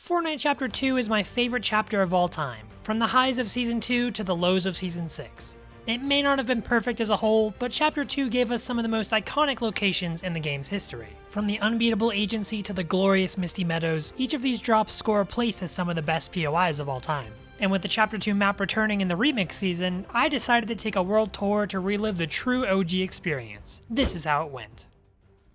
Fortnite Chapter 2 is my favorite chapter of all time, from the highs of Season 2 to the lows of Season 6. It may not have been perfect as a whole, but Chapter 2 gave us some of the most iconic locations in the game's history. From the unbeatable agency to the glorious Misty Meadows, each of these drops score a place as some of the best POIs of all time. And with the Chapter 2 map returning in the remix season, I decided to take a world tour to relive the true OG experience. This is how it went.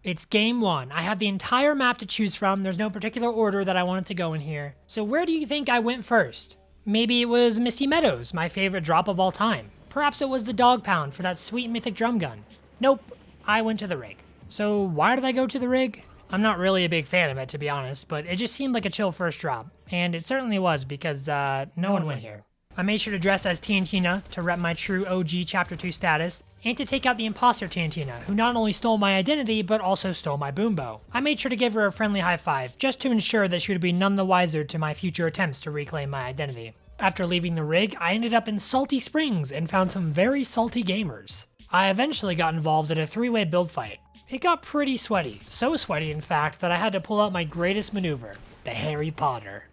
It's game 1. I have the entire map to choose from. There's no particular order that I wanted to go in here. So where do you think I went first? Maybe it was Misty Meadows, my favorite drop of all time. Perhaps it was the Doggpound for that sweet mythic drum gun. Nope, I went to the rig. So why did I go to the rig? I'm not really a big fan of it, to be honest, but it just seemed like a chill first drop. And it certainly was, because no one went here. I made sure to dress as Tiantina to rep my true OG Chapter 2 status, and to take out the imposter Tiantina, who not only stole my identity, but also stole my boombow. I made sure to give her a friendly high five, just to ensure that she would be none the wiser to my future attempts to reclaim my identity. After leaving the rig, I ended up in Salty Springs and found some very salty gamers. I eventually got involved in a 3-way build fight. It got pretty sweaty, so sweaty in fact that I had to pull out my greatest maneuver, the Harry Potter.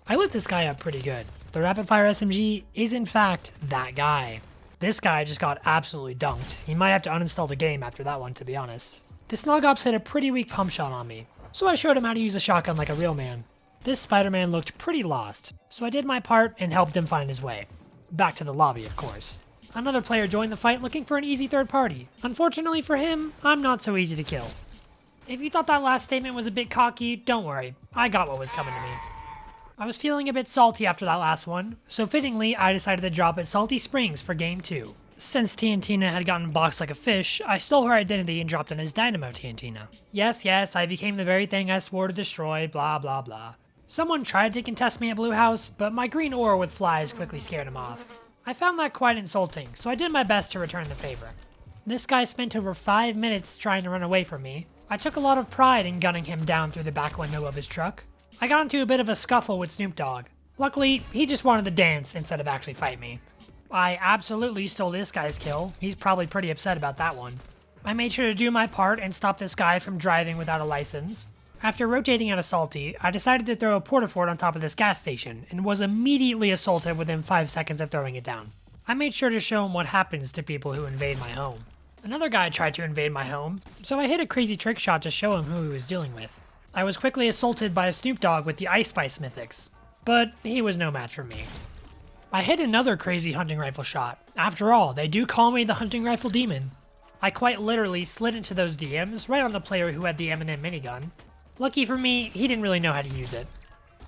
I lit this guy up pretty good. The rapid fire SMG is in fact that guy. This guy just got absolutely dunked. He might have to uninstall the game after that one, to be honest. The Snog Ops hit a pretty weak pump shot on me, so I showed him how to use a shotgun like a real man. This Spider-Man looked pretty lost, so I did my part and helped him find his way. Back to the lobby, of course. Another player joined the fight looking for an easy third party. Unfortunately for him, I'm not so easy to kill. If you thought that last statement was a bit cocky, don't worry. I got what was coming to me. I was feeling a bit salty after that last one, so fittingly I decided to drop at Salty Springs for game 2. Since Tiantina had gotten boxed like a fish, I stole her identity and dropped in as Dynamo Tiantina. Yes, I became the very thing I swore to destroy, blah blah blah. Someone tried to contest me at Blue House, but my green aura with flies quickly scared him off. I found that quite insulting, so I did my best to return the favor. This guy spent over 5 minutes trying to run away from me. I took a lot of pride in gunning him down through the back window of his truck. I got into a bit of a scuffle with Snoop Dogg. Luckily, he just wanted to dance instead of actually fight me. I absolutely stole this guy's kill. He's probably pretty upset about that one. I made sure to do my part and stop this guy from driving without a license. After rotating out of Salty, I decided to throw a porta-fort on top of this gas station and was immediately assaulted within 5 seconds of throwing it down. I made sure to show him what happens to people who invade my home. Another guy tried to invade my home, so I hit a crazy trick shot to show him who he was dealing with. I was quickly assaulted by a Snoop Dogg with the Ice Spice Mythics, but he was no match for me. I hit another crazy hunting rifle shot. After all, they do call me the hunting rifle demon. I quite literally slid into those DMs right on the player who had the M&M minigun. Lucky for me, he didn't really know how to use it.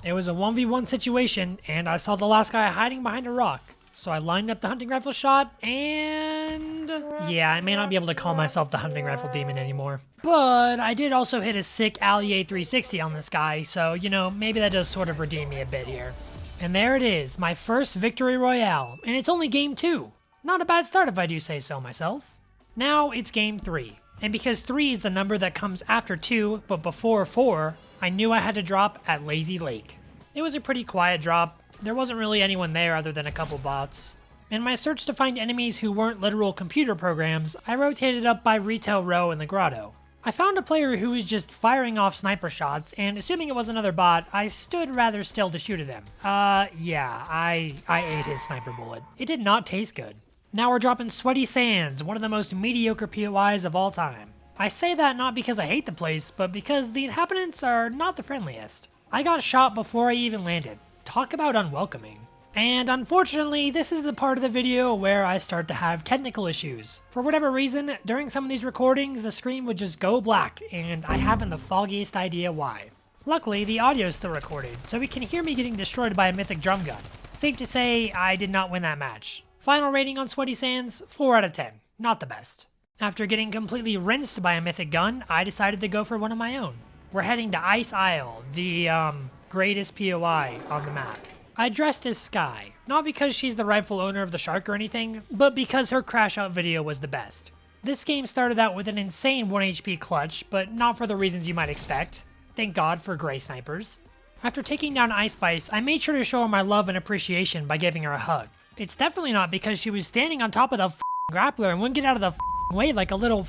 It was a 1v1 situation, and I saw the last guy hiding behind a rock. So I lined up the hunting rifle shot, and yeah, I may not be able to call myself the hunting rifle demon anymore. But I did also hit a sick Allier 360 on this guy, so you know, maybe that does sort of redeem me a bit here. And there it is, my first victory royale, and it's only game 2. Not a bad start if I do say so myself. Now it's game 3, and because 3 is the number that comes after 2, but before 4, I knew I had to drop at Lazy Lake. It was a pretty quiet drop. There wasn't really anyone there other than a couple bots. In my search to find enemies who weren't literal computer programs, I rotated up by Retail Row in the Grotto. I found a player who was just firing off sniper shots, and assuming it was another bot, I stood rather still to shoot at him. Yeah, I ate his sniper bullet. It did not taste good. Now we're dropping Sweaty Sands, one of the most mediocre POIs of all time. I say that not because I hate the place, but because the inhabitants are not the friendliest. I got shot before I even landed. Talk about unwelcoming. And unfortunately, this is the part of the video where I start to have technical issues. For whatever reason, during some of these recordings, the screen would just go black, and I haven't the foggiest idea why. Luckily, the audio is still recorded, so we can hear me getting destroyed by a mythic drum gun. Safe to say, I did not win that match. Final rating on Sweaty Sands, 4 out of 10. Not the best. After getting completely rinsed by a mythic gun, I decided to go for one of my own. We're heading to Ice Isle, the, greatest POI on the map. I dressed as Sky, not because she's the rightful owner of the shark or anything, but because her crash out video was the best. This game started out with an insane 1 HP clutch, but not for the reasons you might expect. Thank God for gray snipers. After taking down Ice Spice, I made sure to show her my love and appreciation by giving her a hug. It's definitely not because she was standing on top of the grappler and wouldn't get out of the way like a little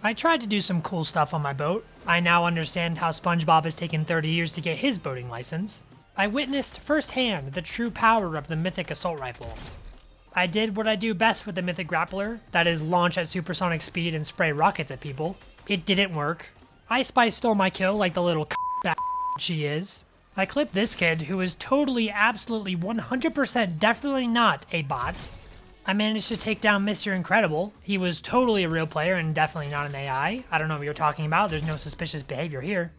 I tried to do some cool stuff on my boat. I now understand how SpongeBob has taken 30 years to get his boating license. I witnessed firsthand the true power of the Mythic Assault Rifle. I did what I do best with the Mythic Grappler, that is launch at supersonic speed and spray rockets at people. It didn't work. Ice Spice stole my kill like the little she is. I clipped this kid who is totally, absolutely, 100% definitely not a bot. I managed to take down Mr. Incredible. He was totally a real player and definitely not an AI. I don't know what you're talking about. There's no suspicious behavior here.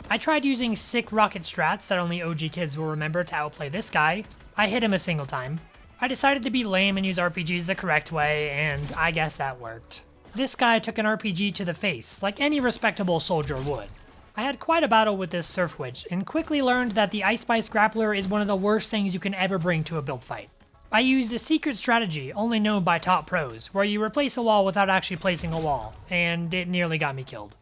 I tried using sick rocket strats that only OG kids will remember to outplay this guy. I hit him a single time. I decided to be lame and use RPGs the correct way, and I guess that worked. This guy took an RPG to the face, like any respectable soldier would. I had quite a battle with this Surf Witch, and quickly learned that the Ice Spice Grappler is one of the worst things you can ever bring to a build fight. I used a secret strategy only known by top pros, where you replace a wall without actually placing a wall, and it nearly got me killed.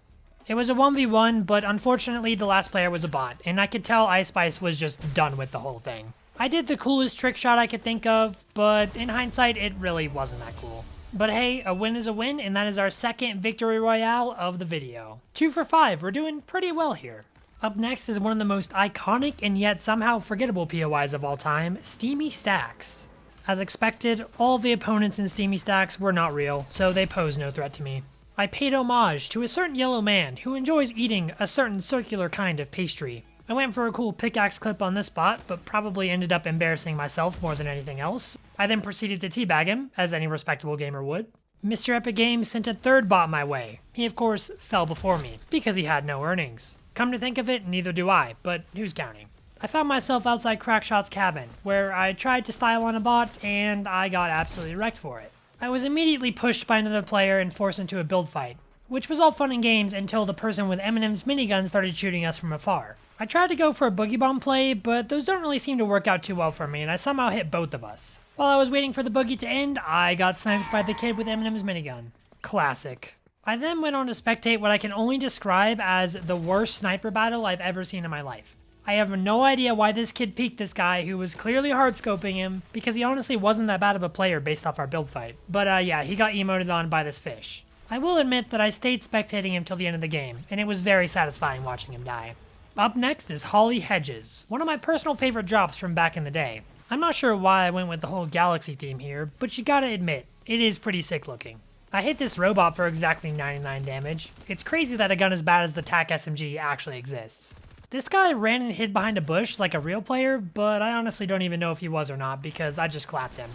It was a 1v1, but unfortunately the last player was a bot, and I could tell Ice Spice was just done with the whole thing. I did the coolest trick shot I could think of, but in hindsight it really wasn't that cool. But hey, a win is a win, and that is our second victory royale of the video. 2 for 5, we're doing pretty well here. Up next is one of the most iconic and yet somehow forgettable POIs of all time, Steamy Stacks. As expected, all the opponents in Steamy Stacks were not real, so they pose no threat to me. I paid homage to a certain yellow man who enjoys eating a certain circular kind of pastry. I went for a cool pickaxe clip on this bot, but probably ended up embarrassing myself more than anything else. I then proceeded to teabag him, as any respectable gamer would. Mr. Epic Games sent a third bot my way. He of course fell before me, because he had no earnings. Come to think of it, neither do I, but who's counting? I found myself outside Crackshot's cabin, where I tried to style on a bot, and I got absolutely wrecked for it. I was immediately pushed by another player and forced into a build fight, which was all fun and games until the person with Eminem's minigun started shooting us from afar. I tried to go for a boogie bomb play, but those don't really seem to work out too well for me, and I somehow hit both of us. While I was waiting for the boogie to end, I got sniped by the kid with Eminem's minigun. Classic. I then went on to spectate what I can only describe as the worst sniper battle I've ever seen in my life. I have no idea why this kid peeked this guy who was clearly hard-scoping him, because he honestly wasn't that bad of a player based off our build fight. But yeah, he got emoted on by this fish. I will admit that I stayed spectating him till the end of the game, and it was very satisfying watching him die. Up next is Holly Hedges, one of my personal favorite drops from back in the day. I'm not sure why I went with the whole galaxy theme here, but you gotta admit, it is pretty sick looking. I hit this robot for exactly 99 damage. It's crazy that a gun as bad as the TAC SMG actually exists. This guy ran and hid behind a bush like a real player, but I honestly don't even know if he was or not because I just clapped him.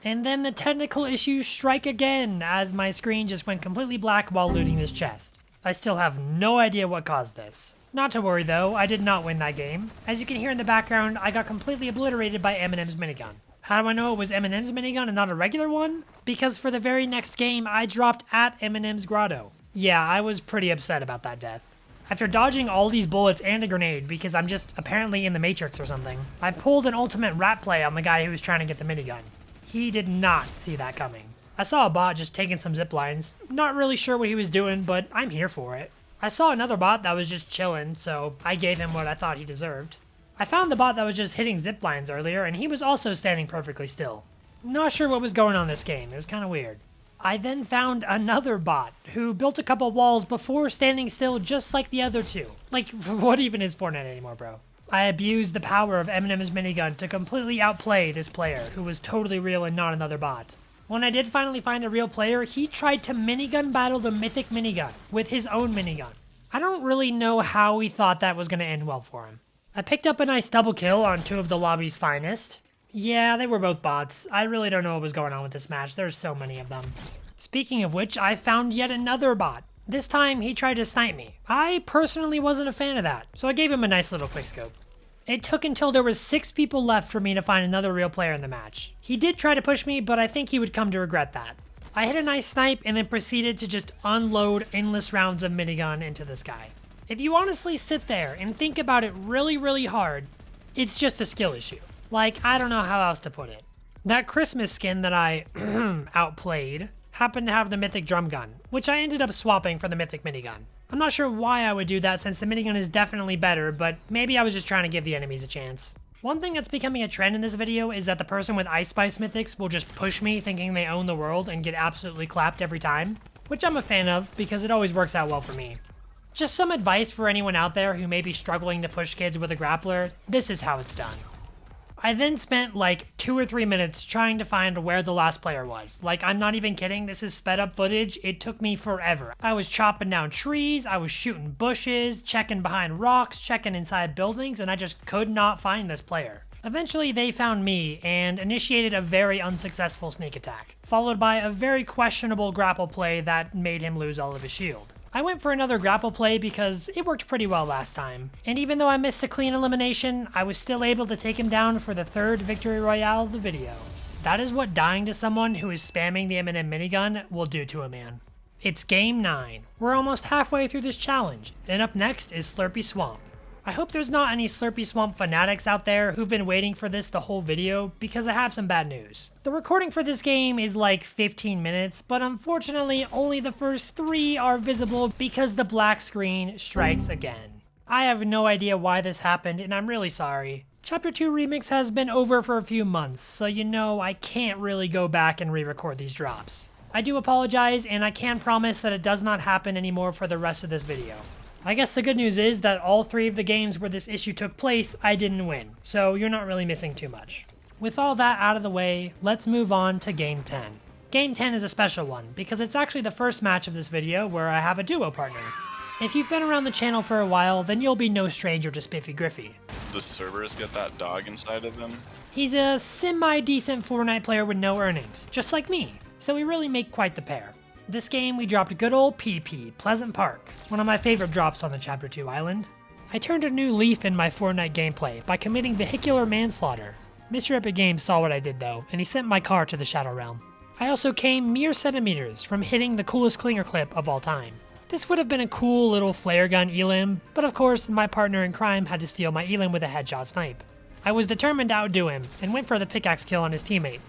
And then the technical issues strike again as my screen just went completely black while looting this chest. I still have no idea what caused this. Not to worry though, I did not win that game. As you can hear in the background, I got completely obliterated by Eminem's minigun. How do I know it was Eminem's minigun and not a regular one? Because for the very next game, I dropped at Eminem's Grotto. Yeah, I was pretty upset about that death. After dodging all these bullets and a grenade, because I'm just apparently in the Matrix or something, I pulled an ultimate rat play on the guy who was trying to get the minigun. He did not see that coming. I saw a bot just taking some zip lines. Not really sure what he was doing, but I'm here for it. I saw another bot that was just chilling, so I gave him what I thought he deserved. I found the bot that was just hitting zip lines earlier, and he was also standing perfectly still. Not sure what was going on in this game, it was kind of weird. I then found another bot, who built a couple walls before standing still just like the other two. Like, what even is Fortnite anymore, bro? I abused the power of Eminem's minigun to completely outplay this player, who was totally real and not another bot. When I did finally find a real player, he tried to minigun battle the mythic minigun with his own minigun. I don't really know how he thought that was going to end well for him. I picked up a nice double kill on two of the lobby's finest. Yeah, they were both bots. I really don't know what was going on with this match. There's so many of them. Speaking of which, I found yet another bot. This time, he tried to snipe me. I personally wasn't a fan of that, so I gave him a nice little quickscope. It took until there was 6 people left for me to find another real player in the match. He did try to push me, but I think he would come to regret that. I hit a nice snipe and then proceeded to just unload endless rounds of minigun into this guy. If you honestly sit there and think about it really, really hard, it's just a skill issue. Like, I don't know how else to put it. That Christmas skin that I outplayed happened to have the mythic drum gun, which I ended up swapping for the mythic minigun. I'm not sure why I would do that since the minigun is definitely better, but maybe I was just trying to give the enemies a chance. One thing that's becoming a trend in this video is that the person with Ice Spice mythics will just push me thinking they own the world and get absolutely clapped every time, which I'm a fan of because it always works out well for me. Just some advice for anyone out there who may be struggling to push kids with a grappler, this is how it's done. I then spent like 2 or 3 minutes trying to find where the last player was. Like, I'm not even kidding, this is sped up footage, it took me forever. I was chopping down trees, I was shooting bushes, checking behind rocks, checking inside buildings, and I just could not find this player. Eventually they found me and initiated a very unsuccessful sneak attack, followed by a very questionable grapple play that made him lose all of his shield. I went for another grapple play because it worked pretty well last time, and even though I missed a clean elimination, I was still able to take him down for the 3rd victory royale of the video. That is what dying to someone who is spamming the M&M minigun will do to a man. It's game 9. We're almost halfway through this challenge, and up next is Slurpy Swamp. I hope there's not any Slurpy Swamp fanatics out there who've been waiting for this the whole video, because I have some bad news. The recording for this game is like 15 minutes, but unfortunately only the first 3 are visible because the black screen strikes again. I have no idea why this happened, and I'm really sorry. Chapter 2 Remix has been over for a few months, so you know I can't really go back and re-record these drops. I do apologize, and I can promise that it does not happen anymore for the rest of this video. I guess the good news is that all 3 of the games where this issue took place, I didn't win, so you're not really missing too much. With all that out of the way, let's move on to Game 10. Game 10 is a special one, because it's actually the first match of this video where I have a duo partner. If you've been around the channel for a while, then you'll be no stranger to SpiffyGriffy. The servers get that dog inside of them? He's a semi-decent Fortnite player with no earnings, just like me, so we really make quite the pair. This game, we dropped good old PP, Pleasant Park, one of my favorite drops on the Chapter 2 island. I turned a new leaf in my Fortnite gameplay by committing vehicular manslaughter. Mr. Epic Games saw what I did though, and he sent my car to the Shadow Realm. I also came mere centimeters from hitting the coolest clinger clip of all time. This would have been a cool little flare gun elim, but of course my partner in crime had to steal my elim with a headshot snipe. I was determined to outdo him, and went for the pickaxe kill on his teammate.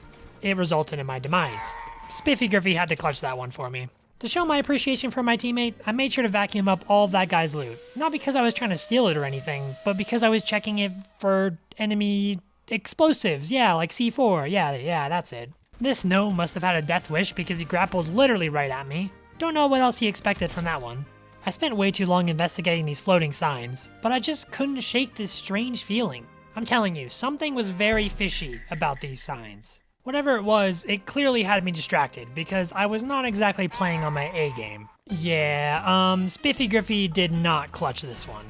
It resulted in my demise. SpiffyGriffy had to clutch that one for me. To show my appreciation for my teammate, I made sure to vacuum up all of that guy's loot. Not because I was trying to steal it or anything, but because I was checking it for enemy explosives. Yeah, like C4. Yeah, that's it. This gnome must have had a death wish because he grappled literally right at me. Don't know what else he expected from that one. I spent way too long investigating these floating signs, but I just couldn't shake this strange feeling. I'm telling you, something was very fishy about these signs. Whatever it was, it clearly had me distracted, because I was not exactly playing on my A game. Yeah, SpiffyGriffy did not clutch this one.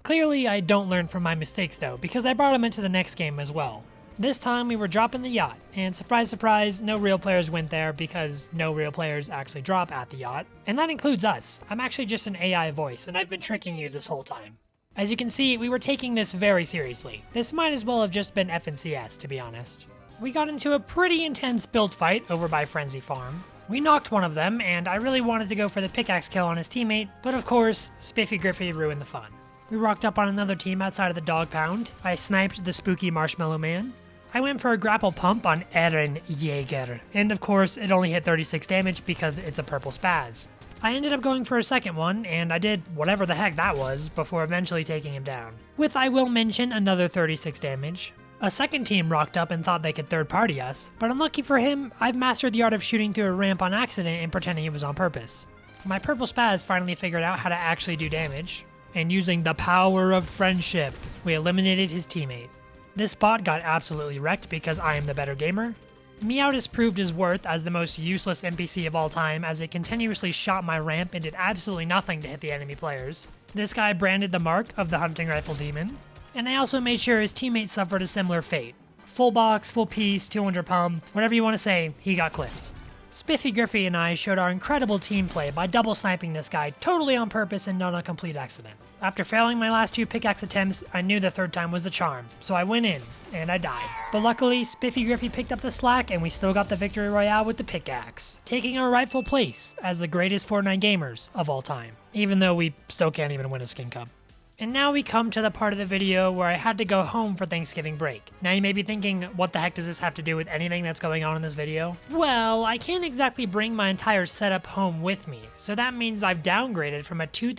Clearly, I don't learn from my mistakes though, because I brought him into the next game as well. This time we were dropping the Yacht, and surprise surprise, no real players went there because no real players actually drop at the Yacht. And that includes us. I'm actually just an AI voice, and I've been tricking you this whole time. As you can see, we were taking this very seriously. This might as well have just been FNCS, to be honest. We got into a pretty intense build fight over by Frenzy Farm. We knocked one of them, and I really wanted to go for the pickaxe kill on his teammate, but of course, SpiffyGriffy ruined the fun. We rocked up on another team outside of the Doggpound. I sniped the spooky Marshmallow Man. I went for a grapple pump on Eren Jaeger, and of course, it only hit 36 damage because it's a purple spaz. I ended up going for a second one, and I did whatever the heck that was before eventually taking him down. With, I will mention, another 36 damage. A second team rocked up and thought they could third party us, but unlucky for him, I've mastered the art of shooting through a ramp on accident and pretending it was on purpose. My purple spaz finally figured out how to actually do damage, and using the power of friendship, we eliminated his teammate. This bot got absolutely wrecked because I am the better gamer. Meowt has proved his worth as the most useless NPC of all time, as it continuously shot my ramp and did absolutely nothing to hit the enemy players. This guy branded the mark of the hunting rifle demon. And I also made sure his teammates suffered a similar fate. Full box, full piece, 200 pump, whatever you want to say, he got clipped. SpiffyGriffy and I showed our incredible team play by double sniping this guy totally on purpose and not a complete accident. After failing my last 2 pickaxe attempts, I knew the third time was the charm, so I went in, and I died. But luckily, SpiffyGriffy picked up the slack and we still got the victory royale with the pickaxe, taking our rightful place as the greatest Fortnite gamers of all time, even though we still can't even win a skin cup. And now we come to the part of the video where I had to go home for Thanksgiving break. Now you may be thinking, what the heck does this have to do with anything that's going on in this video? Well, I can't exactly bring my entire setup home with me, so that means I've downgraded from a $2,000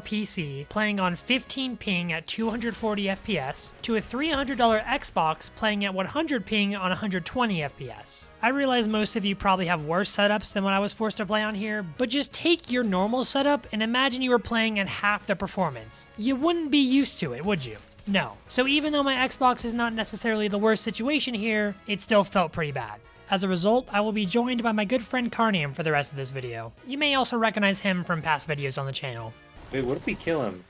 PC playing on 15 ping at 240 FPS to a $300 Xbox playing at 100 ping on 120 FPS. I realize most of you probably have worse setups than what I was forced to play on here, but just take your normal setup and imagine you were playing at half the performance. You wouldn't be used to it, would you? No. So even though my Xbox is not necessarily the worst situation here, it still felt pretty bad. As a result, I will be joined by my good friend Kaarnium for the rest of this video. You may also recognize him from past videos on the channel. Wait, what if we kill him?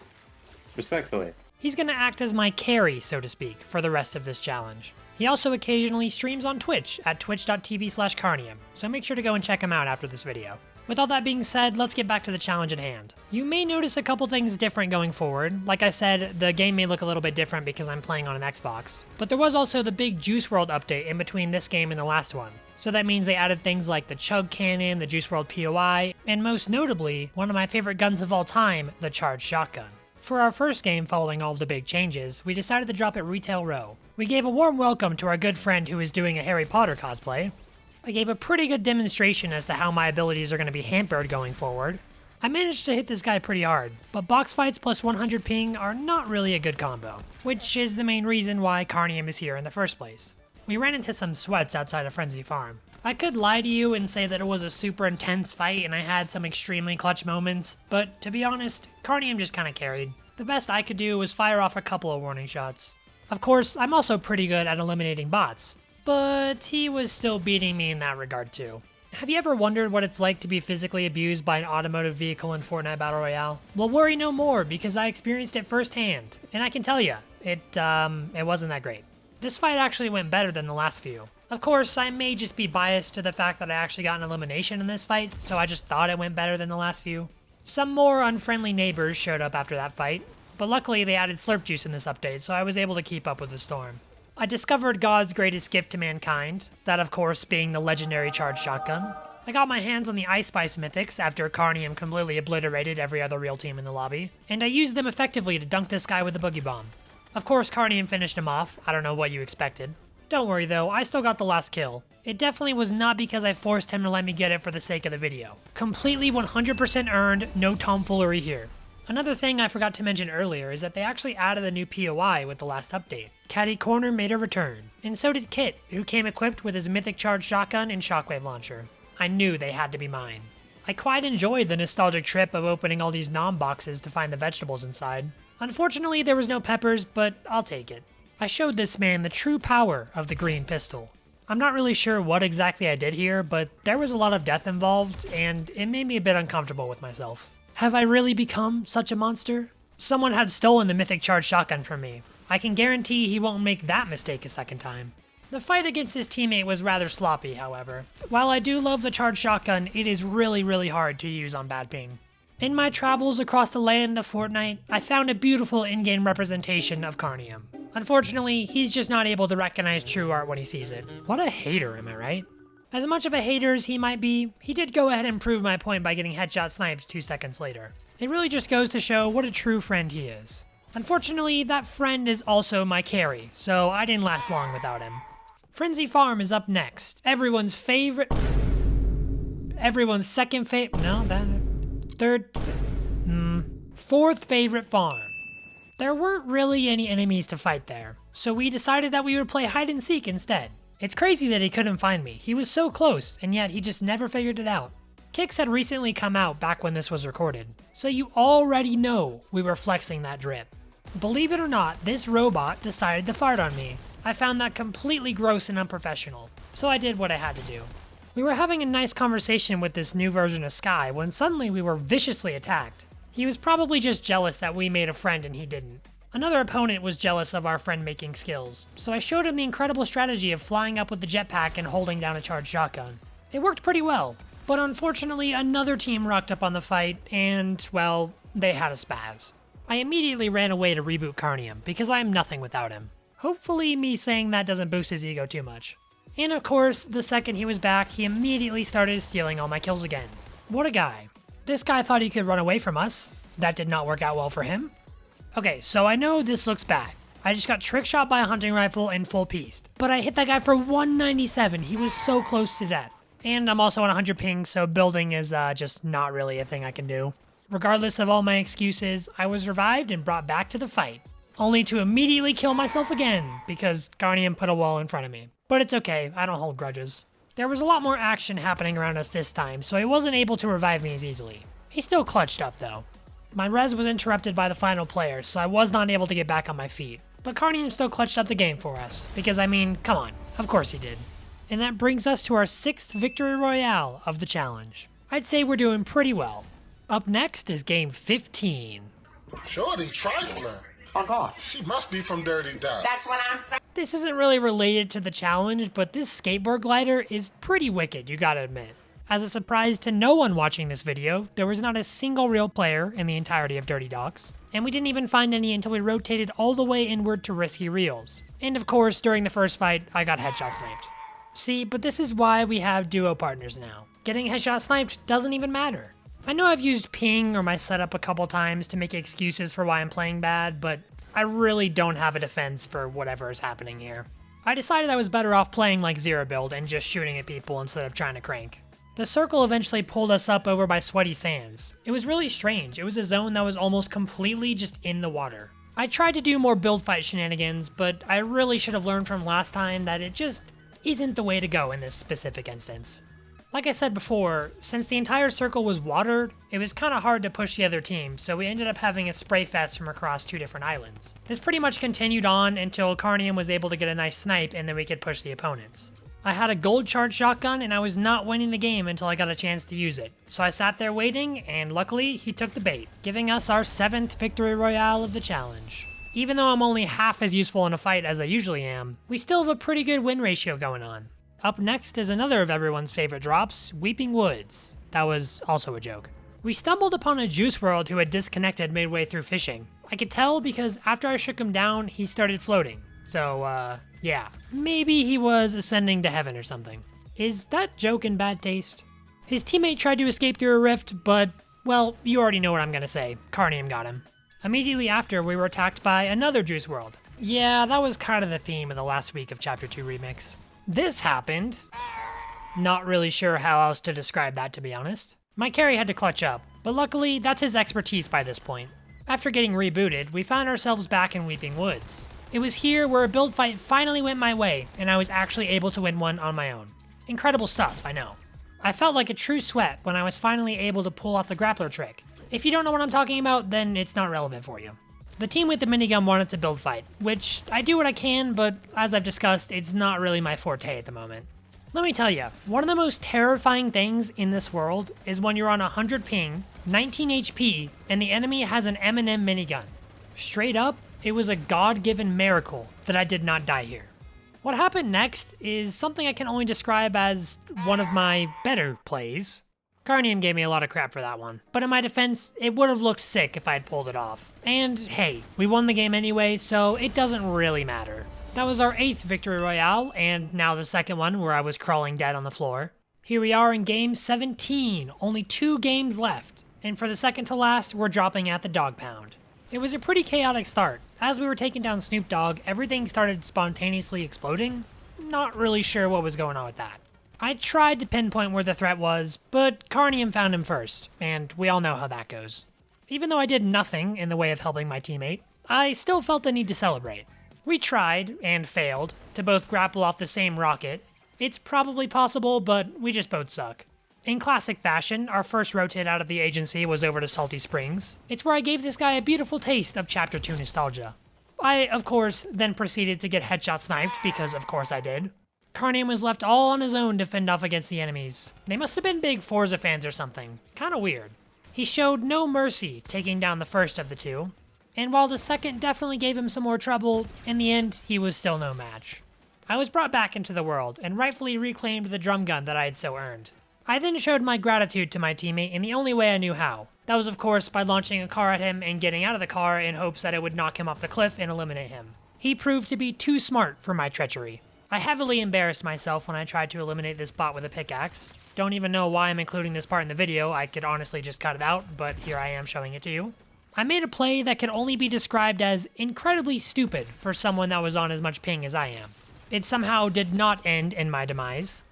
Respectfully. He's gonna act as my carry, so to speak, for the rest of this challenge. He also occasionally streams on Twitch at twitch.tv/Kaarnium, so make sure to go and check him out after this video. With all that being said, let's get back to the challenge at hand. You may notice a couple things different going forward. Like I said, the game may look a little bit different because I'm playing on an Xbox. But there was also the big Juice WRLD update in between this game and the last one. So that means they added things like the Chug Cannon, the Juice WRLD POI, and most notably, one of my favorite guns of all time, the Charged Shotgun. For our first game following all of the big changes, we decided to drop at Retail Row. We gave a warm welcome to our good friend who is doing a Harry Potter cosplay. I gave a pretty good demonstration as to how my abilities are going to be hampered going forward. I managed to hit this guy pretty hard, but box fights plus 100 ping are not really a good combo, which is the main reason why Kaarnium is here in the first place. We ran into some sweats outside of Frenzy Farm. I could lie to you and say that it was a super intense fight and I had some extremely clutch moments, but to be honest, Kaarnium just kinda carried. The best I could do was fire off a couple of warning shots. Of course, I'm also pretty good at eliminating bots, but he was still beating me in that regard too. Have you ever wondered what it's like to be physically abused by an automotive vehicle in Fortnite Battle Royale? Well, worry no more because I experienced it firsthand, and I can tell you, it wasn't that great. This fight actually went better than the last few. Of course, I may just be biased to the fact that I actually got an elimination in this fight, so I just thought it went better than the last few. Some more unfriendly neighbors showed up after that fight, but luckily they added slurp juice in this update, so I was able to keep up with the storm. I discovered God's greatest gift to mankind, that of course being the legendary Charged Shotgun. I got my hands on the Ice Spice Mythics after Kaarnium completely obliterated every other real team in the lobby, and I used them effectively to dunk this guy with a Boogie Bomb. Of course Kaarnium finished him off, I don't know what you expected. Don't worry though, I still got the last kill. It definitely was not because I forced him to let me get it for the sake of the video. Completely 100% earned, no tomfoolery here. Another thing I forgot to mention earlier is that they actually added a new POI with the last update. Catty Corner made a return, and so did Kit, who came equipped with his mythic Charged Shotgun and Shockwave Launcher. I knew they had to be mine. I quite enjoyed the nostalgic trip of opening all these nom boxes to find the vegetables inside. Unfortunately, there was no peppers, but I'll take it. I showed this man the true power of the green pistol. I'm not really sure what exactly I did here, but there was a lot of death involved, and it made me a bit uncomfortable with myself. Have I really become such a monster? Someone had stolen the mythic Charged Shotgun from me. I can guarantee he won't make that mistake a second time. The fight against his teammate was rather sloppy, however. While I do love the Charged Shotgun, it is really hard to use on bad ping. In my travels across the land of Fortnite, I found a beautiful in-game representation of Kaarnium. Unfortunately, he's just not able to recognize true art when he sees it. What a hater, am I right? As much of a hater as he might be, he did go ahead and prove my point by getting headshot sniped 2 seconds later. It really just goes to show what a true friend he is. Unfortunately, that friend is also my carry, so I didn't last long without him. Frenzy Farm is up next. Everyone's second favorite, no, fourth favorite farm. There weren't really any enemies to fight there, so we decided that we would play hide and seek instead. It's crazy that he couldn't find me. He was so close, and yet he just never figured it out. Kicks had recently come out back when this was recorded, so you already know we were flexing that drip. Believe it or not, this robot decided to fart on me. I found that completely gross and unprofessional, so I did what I had to do. We were having a nice conversation with this new version of Sky when suddenly we were viciously attacked. He was probably just jealous that we made a friend and he didn't. Another opponent was jealous of our friend-making skills, so I showed him the incredible strategy of flying up with the jetpack and holding down a Charged Shotgun. It worked pretty well, but unfortunately another team rocked up on the fight and, well, they had a spaz. I immediately ran away to reboot Kaarnium because I am nothing without him. Hopefully me saying that doesn't boost his ego too much. And of course, the second he was back, he immediately started stealing all my kills again. What a guy. This guy thought he could run away from us. That did not work out well for him. Okay, so I know this looks bad. I just got trick shot by a hunting rifle in full pieced, but I hit that guy for 197. He was so close to death. And I'm also on 100 ping, so building is just not really a thing I can do. Regardless of all my excuses, I was revived and brought back to the fight, only to immediately kill myself again because Kaarnium put a wall in front of me. But it's okay, I don't hold grudges. There was a lot more action happening around us this time, so he wasn't able to revive me as easily. He still clutched up though. My res was interrupted by the final player, so I was not able to get back on my feet. But Kaarnium still clutched up the game for us, because I mean, come on, of course he did. And that brings us to our 6th victory royale of the challenge. I'd say we're doing pretty well. Up next is game 15. Shorty trifling. Oh God. She must be from Dirty Dot. That's what I'm saying. This isn't really related to the challenge, but this skateboard glider is pretty wicked, you gotta admit. As a surprise to no one watching this video, there was not a single real player in the entirety of Dirty Docks, and we didn't even find any until we rotated all the way inward to risky reels. And of course, during the first fight, I got headshot sniped. See, but this is why we have duo partners now. Getting headshot sniped doesn't even matter. I know I've used ping or my setup a couple times to make excuses for why I'm playing bad, but I really don't have a defense for whatever is happening here. I decided I was better off playing like zero build and just shooting at people instead of trying to crank. The circle eventually pulled us up over by Sweaty Sands. It was really strange. It was a zone that was almost completely just in the water. I tried to do more build fight shenanigans, but I really should have learned from last time that it just isn't the way to go in this specific instance. Like I said before, since the entire circle was watered, it was kinda hard to push the other team, so we ended up having a spray fest from across 2 different islands. This pretty much continued on until Kaarnium was able to get a nice snipe and then we could push the opponents. I had a gold charge shotgun and I was not winning the game until I got a chance to use it. So I sat there waiting and luckily he took the bait, giving us our 7th victory royale of the challenge. Even though I'm only half as useful in a fight as I usually am, we still have a pretty good win ratio going on. Up next is another of everyone's favorite drops, Weeping Woods. That was also a joke. We stumbled upon a Juice World who had disconnected midway through fishing. I could tell because after I shook him down, he started floating. So, yeah, maybe he was ascending to heaven or something. Is that joke in bad taste? His teammate tried to escape through a rift, but, well, you already know what I'm gonna say. Kaarnium got him. Immediately after, we were attacked by another Juice World. Yeah, that was kind of the theme of the last week of Chapter 2 Remix. This happened. Not really sure how else to describe that, to be honest. My carry had to clutch up, but luckily that's his expertise by this point. After getting rebooted, we found ourselves back in Weeping Woods. It was here where a build fight finally went my way, and I was actually able to win one on my own. Incredible stuff, I know. I felt like a true sweat when I was finally able to pull off the grappler trick. If you don't know what I'm talking about, then it's not relevant for you. The team with the minigun wanted to build fight, which I do what I can, but as I've discussed, it's not really my forte at the moment. Let me tell you, one of the most terrifying things in this world is when you're on 100 ping, 19 HP, and the enemy has an M&M minigun. Straight up, it was a God-given miracle that I did not die here. What happened next is something I can only describe as one of my better plays. Kaarnium gave me a lot of crap for that one, but in my defense, it would have looked sick if I had pulled it off. And hey, we won the game anyway, so it doesn't really matter. That was our 8th victory royale, and now the 2nd one where I was crawling dead on the floor. Here we are in game 17, only 2 games left, and for the second to last, we're dropping at the Doggpound. It was a pretty chaotic start. As we were taking down Snoop Dogg, everything started spontaneously exploding. Not really sure what was going on with that. I tried to pinpoint where the threat was, but Kaarnium found him first, and we all know how that goes. Even though I did nothing in the way of helping my teammate, I still felt the need to celebrate. We tried, and failed, to both grapple off the same rocket. It's probably possible, but we just both suck. In classic fashion, our first rotate out of the agency was over to Salty Springs. It's where I gave this guy a beautiful taste of Chapter 2 nostalgia. I, of course, then proceeded to get headshot sniped, because of course I did. Kaarnium was left all on his own to fend off against the enemies. They must have been big Forza fans or something. Kinda weird. He showed no mercy taking down the first of the 2, and while the second definitely gave him some more trouble, in the end, he was still no match. I was brought back into the world, and rightfully reclaimed the drum gun that I had so earned. I then showed my gratitude to my teammate in the only way I knew how. That was of course by launching a car at him and getting out of the car in hopes that it would knock him off the cliff and eliminate him. He proved to be too smart for my treachery. I heavily embarrassed myself when I tried to eliminate this bot with a pickaxe. Don't even know why I'm including this part in the video, I could honestly just cut it out, but here I am showing it to you. I made a play that could only be described as incredibly stupid for someone that was on as much ping as I am. It somehow did not end in my demise.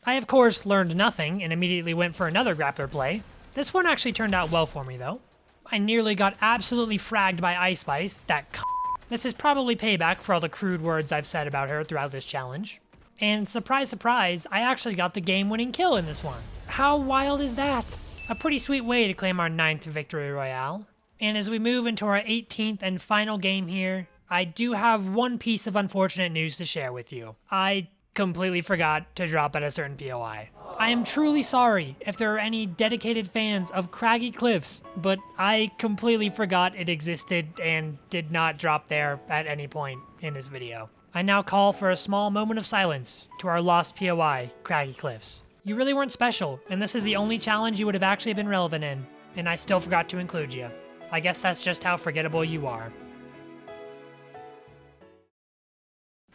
I of course learned nothing and immediately went for another grappler play. This one actually turned out well for me though. I nearly got absolutely fragged by Ice Spice, that c***. This is probably payback for all the crude words I've said about her throughout this challenge. And surprise, surprise, I actually got the game-winning kill in this one. How wild is that? A pretty sweet way to claim our 9th victory royale. And as we move into our 18th and final game here, I do have one piece of unfortunate news to share with you. I completely forgot to drop at a certain POI. I am truly sorry if there are any dedicated fans of Craggy Cliffs, but I completely forgot it existed and did not drop there at any point in this video. I now call for a small moment of silence to our lost POI, Craggy Cliffs. You really weren't special, and this is the only challenge you would have actually been relevant in, and I still forgot to include you. I guess that's just how forgettable you are.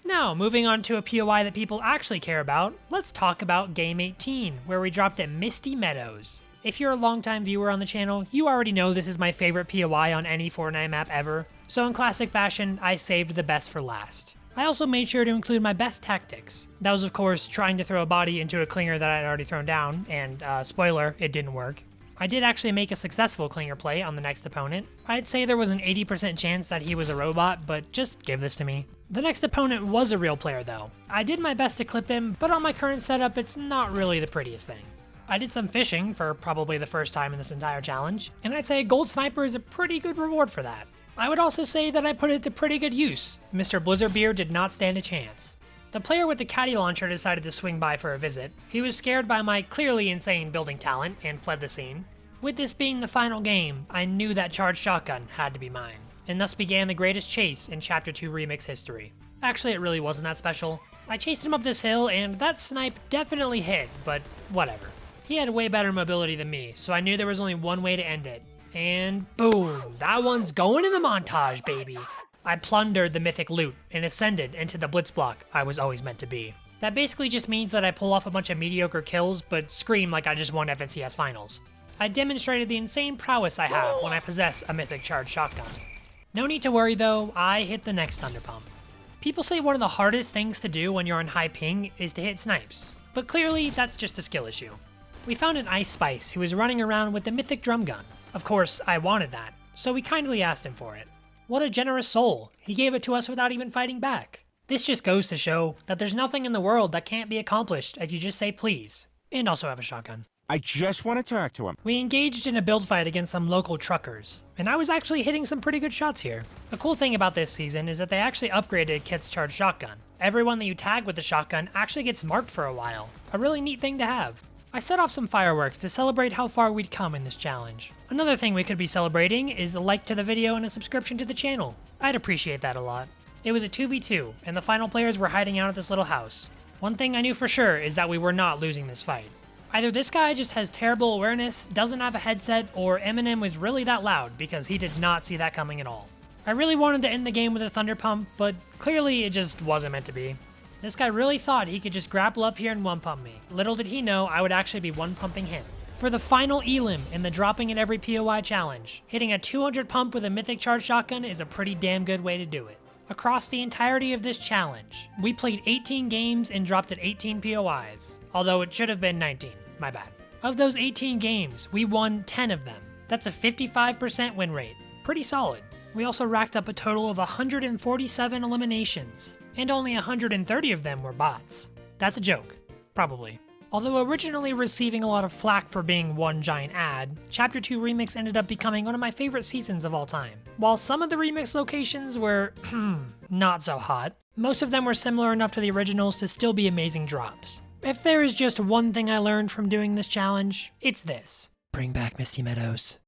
Now, moving on to a POI that people actually care about, let's talk about Game 18, where we dropped at Misty Meadows. If you're a longtime viewer on the channel, you already know this is my favorite POI on any Fortnite map ever, so in classic fashion, I saved the best for last. I also made sure to include my best tactics. That was of course trying to throw a body into a clinger that I had already thrown down, and spoiler, it didn't work. I did actually make a successful clinger play on the next opponent. I'd say there was an 80% chance that he was a robot, but just give this to me. The next opponent was a real player though. I did my best to clip him, but on my current setup it's not really the prettiest thing. I did some fishing for probably the first time in this entire challenge, and I'd say a gold sniper is a pretty good reward for that. I would also say that I put it to pretty good use. Mr. Blizzardbeard did not stand a chance. The player with the Catty launcher decided to swing by for a visit. He was scared by my clearly insane building talent and fled the scene. With this being the final game, I knew that charged shotgun had to be mine, and thus began the greatest chase in Chapter 2 Remix history. Actually, it really wasn't that special. I chased him up this hill and that snipe definitely hit, but whatever. He had way better mobility than me, so I knew there was only one way to end it. And boom, that one's going in the montage, baby. I plundered the mythic loot and ascended into the blitz block I was always meant to be. That basically just means that I pull off a bunch of mediocre kills, but scream like I just won FNCS finals. I demonstrated the insane prowess I have when I possess a mythic charged shotgun. No need to worry though, I hit the next thunder pump. People say one of the hardest things to do when you're on high ping is to hit snipes, but clearly that's just a skill issue. We found an Ice Spice who was running around with the mythic drum gun. Of course, I wanted that, so we kindly asked him for it. What a generous soul, he gave it to us without even fighting back. This just goes to show that there's nothing in the world that can't be accomplished if you just say please, and also have a shotgun. I just want to talk to him. We engaged in a build fight against some local truckers, and I was actually hitting some pretty good shots here. The cool thing about this season is that they actually upgraded Kit's charged shotgun. Everyone that you tag with the shotgun actually gets marked for a while. A really neat thing to have. I set off some fireworks to celebrate how far we'd come in this challenge. Another thing we could be celebrating is a like to the video and a subscription to the channel. I'd appreciate that a lot. It was a 2v2, and the final players were hiding out at this little house. One thing I knew for sure is that we were not losing this fight. Either this guy just has terrible awareness, doesn't have a headset, or Eminem was really that loud because he did not see that coming at all. I really wanted to end the game with a thunder pump, but clearly it just wasn't meant to be. This guy really thought he could just grapple up here and one pump me. Little did he know I would actually be one pumping him. For the final elim in the dropping at every POI challenge, hitting a 200 pump with a mythic charged shotgun is a pretty damn good way to do it. Across the entirety of this challenge, we played 18 games and dropped at 18 POIs, although it should have been 19, my bad. Of those 18 games, we won 10 of them. That's a 55% win rate, pretty solid. We also racked up a total of 147 eliminations, and only 130 of them were bots. That's a joke, probably. Although originally receiving a lot of flack for being one giant ad, Chapter 2 Remix ended up becoming one of my favorite seasons of all time. While some of the remix locations were, not so hot, most of them were similar enough to the originals to still be amazing drops. If there is just one thing I learned from doing this challenge, it's this. Bring back Misty Meadows.